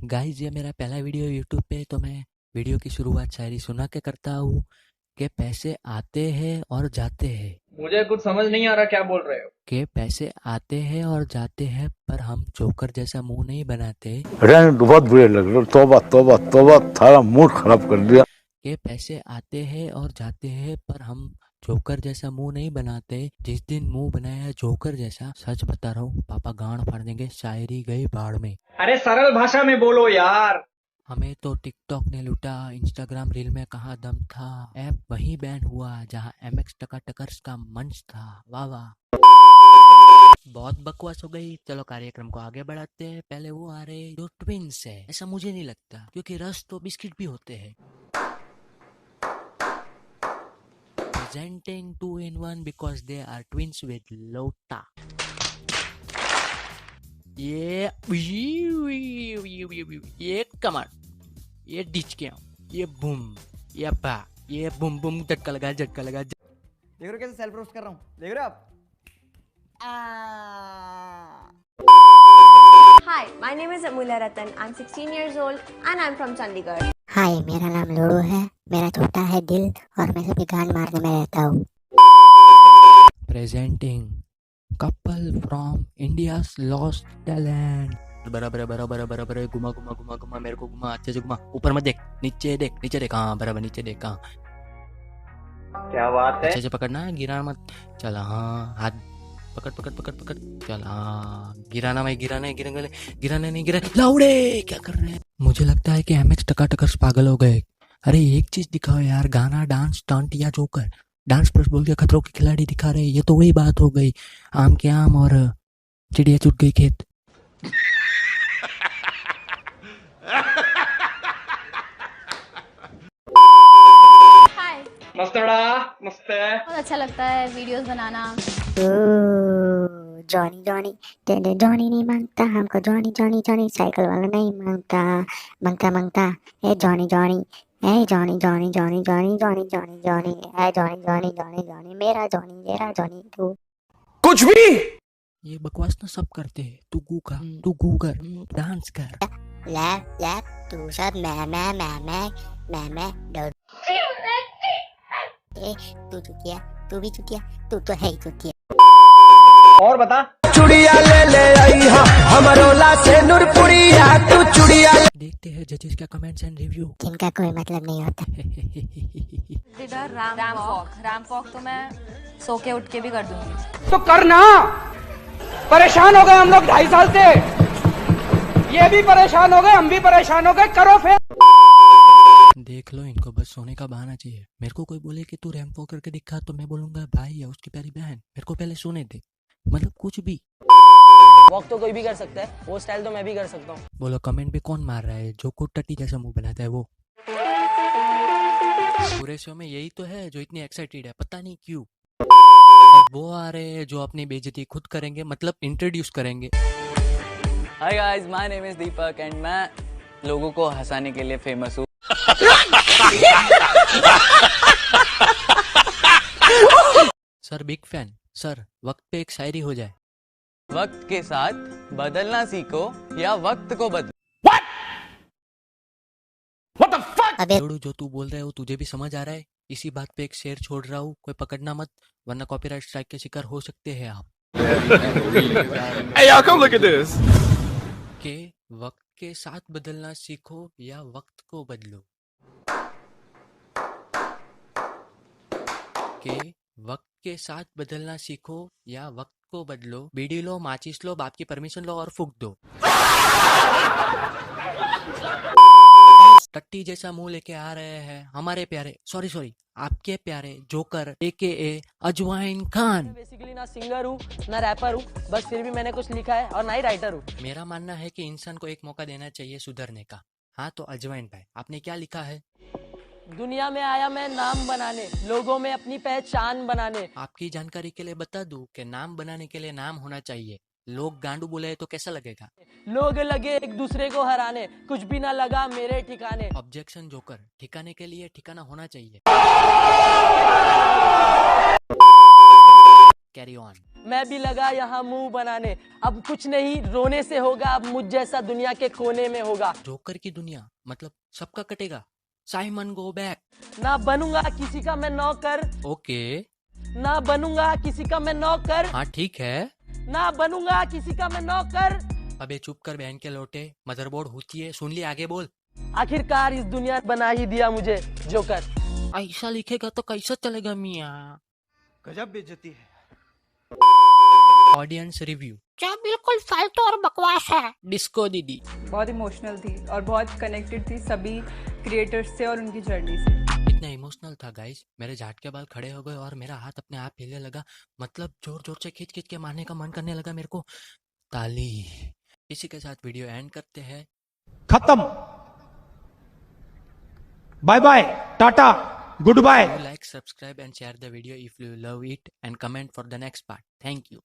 Guys ये मेरा पहला वीडियो यूट्यूब पे, तो मैं वीडियो की शुरुआत शायरी सुना के करता हूँ कि पैसे आते हैं और जाते हैं। मुझे कुछ समझ नहीं आ रहा क्या बोल रहे हो। के पैसे आते हैं और जाते हैं, पर हम जोकर जैसा मुंह नहीं बनाते। रहने दो, बहुत बुरे लग रहे। तौबा तौबा तौबा, थारा मूड खराब कर दिया। के पैसे आते हैं और जाते हैं, पर हम जोकर जैसा मुंह नहीं बनाते। जिस दिन मुंह बनाया जोकर जैसा, सच बता रहा हूँ पापा गांड फाड़ देंगे, शायरी गई बाढ़ में। अरे सरल भाषा में बोलो यार। हमें तो टिकटॉक ने लूटा, इंस्टाग्राम रील में कहाँ दम था। ऐप वहीं बैन हुआ जहाँ MX टकर्स का मंच था। वाह वाह, बहुत बकवास हो गई। चलो कार्यक्रम को आगे बढ़ाते हैं। पहले वो आ रहे जो ट्विंस है, ऐसा मुझे नहीं लगता, क्योंकि रस तो बिस्किट भी होते हैं। Presenting 2 in 1 because they are twins with Lota. ये कमर, ये डिच के, ये बूम, ये बा, ये बूम बूम, झटका लगा झटका लगा। देख रहे हो कैसे सेल्फ रोस्ट कर रहा हूँ, देख रहे हो आप। Hi, my name is Amulya Ratan. I'm 16 years old and I'm from Chandigarh. हाय, मेरा नाम लोड़ू है, मेरा छोटा है दिल और मैं सभी गान मारने में रहता हूँ। Presenting couple from India's lost talent. बराबर बराबर बराबर, घुमा घुमा घुमा घुमा, मेरे को घुमा, अच्छे से घुमा, ऊपर मत देख, नीचे देख, नीचे देख, हाँ बराबर, नीचे देख, हाँ क्या बात है। अच्छे से पकड़ना, गिरा मत। चल हाँ, हाथ पकड़ पकड़ पकड़ पकड़, चल हाँ, गिराना मैं, गिराना है, गिराना नहीं, गिरा लाउडे, क्या कर रहे हैं। मुझे लगता है कि MX टकर्स पागल हो गए। अरे एक चीज दिखाओ यार, गाना, डांस, स्टंट या जोकर। डांस प्लस बोल के खतरों के खिलाड़ी दिखा रहे हैं, ये तो वही बात हो गई, आम के आम और चिड़िया चुग गई खेत। Hi, मस्तड़ा मस्त है। बहुत अच्छा लगता है वीडियोस बनाना। जॉनी जॉनी तेरे जॉनी नहीं मांगता हमको, जॉनी जॉनी जॉनी साइकिल वाला नहीं मांगता, मांगता मांगता ए जॉनी जॉनी, ए Johnny Johnny Johnny Johnny Johnny Johnny Johnny, ए जॉनी जॉनी जॉनी जॉनी, मेरा जॉनी तू। कुछ भी ये बकवास ना सब करते हैं, तू गू का, तू गू कर, डांस कर। ले तू सब मैं डर। ए तू चुतिया, तू भी चुतिया, तू तो है ही चुतिया। और बता। चुड़िया ले आई हमरोला से नूरपुरिया, तू चुड़िया। देखते हैं जजेस का कमेंट्स एंड रिव्यू। जिनका कोई मतलब नहीं होता। रैम वॉक तो मैं सो के उठ के भी कर दूंगी। तो करना, परेशान हो गए हम लोग 2.5 साल से, ये भी परेशान हो गए, हम भी परेशान हो गए, करो फिर। देख लो, इनको बस सोने का बहाना चाहिए। मेरे को कोई बोले कि तू रैंप वॉक करके दिखा, तो मैं बोलूंगा भाई या उसकी प्यारी बहन, मेरे को पहले सोने दे, मतलब कुछ भी। वॉक तो कोई भी कर सकता है, वो स्टाइल तो मैं भी कर सकता हूँ। बोलो कमेंट भी कौन मार रहा है, जो को टट्टी जैसा मुंह बनाता है वो। पूरे शो में यही तो है जो इतनी एक्साइटेड है, पता नहीं क्यों। अब वो आ रहे हैं जो अपनी बेइज्जती खुद करेंगे, मतलब इंट्रोड्यूस करेंगे। Hi guys, my name is Deepak and मैं लोगों को हंसाने के लिए फेमस हूँ। Sir big fan. सर वक्त पे एक शायरी हो जाए। वक्त के साथ बदलना सीखो या वक्त को बदलो। अबे लोडू, जो तू बोल रहा है वो तुझे भी समझ आ रहा है। इसी बात पे एक शेर छोड़ रहा हूँ, कोई पकड़ना मत, वरना कॉपीराइट स्ट्राइक के शिकार हो सकते हैं आप। Hey y'all, come look at this. के वक्त के साथ बदलना सीखो या वक्त को बदलो। के वक्त के साथ बदलना सीखो या वक्त को बदलो। बीड़ी लो, माचिस लो, बाप की परमिशन लो और फूक दो। टट्टी जैसा मुंह लेके आ रहे हैं हमारे प्यारे, सॉरी आपके प्यारे जोकर AKA अजवाइन खान। बेसिकली ना सिंगर हूँ ना रैपर हूँ, बस फिर भी मैंने कुछ लिखा है, और ना ही राइटर हूँ। मेरा मानना है कि इंसान को एक मौका देना चाहिए सुधरने का। हाँ तो अजवाइन भाई, आपने क्या लिखा है? दुनिया में आया मैं नाम बनाने, लोगों में अपनी पहचान बनाने। आपकी जानकारी के लिए बता दूं कि नाम बनाने के लिए नाम होना चाहिए। लोग गांडू बोले तो कैसा लगेगा? लोग लगे एक दूसरे को हराने, कुछ भी ना लगा मेरे ठिकाने। ऑब्जेक्शन जोकर, ठिकाने के लिए ठिकाना होना चाहिए। Carry on. मैं भी लगा यहाँ मुंह बनाने, अब कुछ नहीं रोने से होगा, अब मुझ जैसा दुनिया के कोने में होगा। जोकर की दुनिया मतलब सबका कटेगा। Simon go back. ना बनूंगा किसी का मैं नौकर, ओके ना बनूंगा किसी का मैं नौकर, हाँ ठीक है। ना बनूंगा किसी का मैं नौकर। अबे चुप कर बहन के लोटे, मदरबोर्ड होती है, सुन ली, आगे बोल। आखिरकार इस दुनिया बना ही दिया मुझे जोकर। ऐसा लिखेगा तो कैसा चलेगा मियाँ। गजब बेइज्जती है। Audience review. क्या बिल्कुल फालतू और बकवास है। डिस्को दीदी। बहुत इमोशनल थी और बहुत कनेक्टेड थी सभी क्रिएटर्स से और उनकी जर्नी से। इतना इमोशनल था गाइस, मेरे झाट के बाल खड़े हो गए और मेरा हाथ अपने आप हिलने लगा, मतलब जोर जोर से खींच खींच के मारने का मन करने लगा मेरे को। ताली। इसी के साथ वीडियो एंड करते हैं। खत्म। Bye bye, tata, goodbye. Like, subscribe and share the video if you love it and comment for the next part. Thank you.